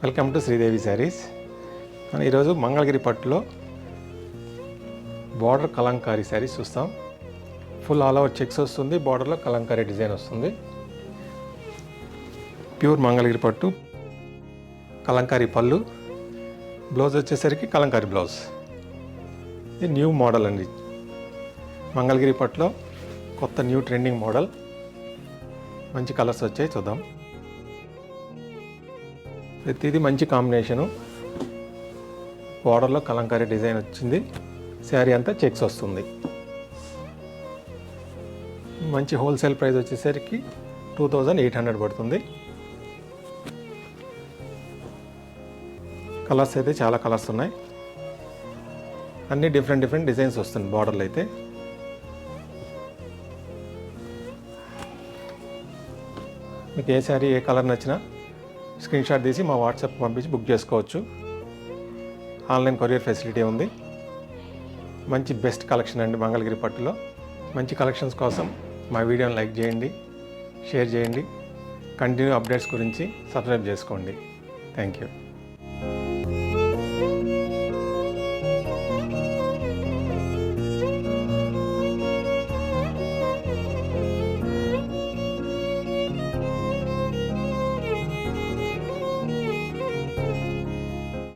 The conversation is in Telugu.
Welcome to Sridevi saris. మనం ఈరోజు మంగళగిరి పట్టులో బార్డర్ కలంకారీ శారీస్ చూస్తాం. ఫుల్ ఆల్ ఓవర్ చెక్స్ వస్తుంది, బార్డర్లో కలంకారీ డిజైన్ వస్తుంది. ప్యూర్ మంగళగిరి పట్టు, కలంకారీ పళ్ళు, బ్లౌజ్ వచ్చేసరికి కలంకారీ బ్లౌజ్. ఇది న్యూ మోడల్ అండి. మంగళగిరి పట్టులో కొత్త న్యూ ట్రెండింగ్ మోడల్. మంచి కలర్స్ వచ్చాయి, చూద్దాం. ప్రతిదీ మంచి కాంబినేషను. బార్డర్లో కలంకారీ డిజైన్ వచ్చింది, శారీ అంతా చెక్స్ వస్తుంది. మంచి హోల్సేల్ ప్రైస్ వచ్చేసరికి 2800 పడుతుంది. కలర్స్ అయితే చాలా కలర్స్ ఉన్నాయి, అన్నీ డిఫరెంట్ డిజైన్స్ వస్తుంది బార్డర్లో అయితే. మీకు ఏ శారీ ఏ కలర్ నచ్చినా స్క్రీన్ షాట్ తీసి మా వాట్సాప్ పంపించి బుక్ చేసుకోవచ్చు. ఆన్లైన్ కొరియర్ ఫెసిలిటీ ఉంది. మంచి బెస్ట్ కలెక్షన్ అండి మంగళగిరి పట్టులో. మంచి కలెక్షన్స్ కోసం మా వీడియోని లైక్ చేయండి, షేర్ చేయండి. కంటిన్యూ అప్డేట్స్ గురించి సబ్స్క్రైబ్ చేసుకోండి. Thank you.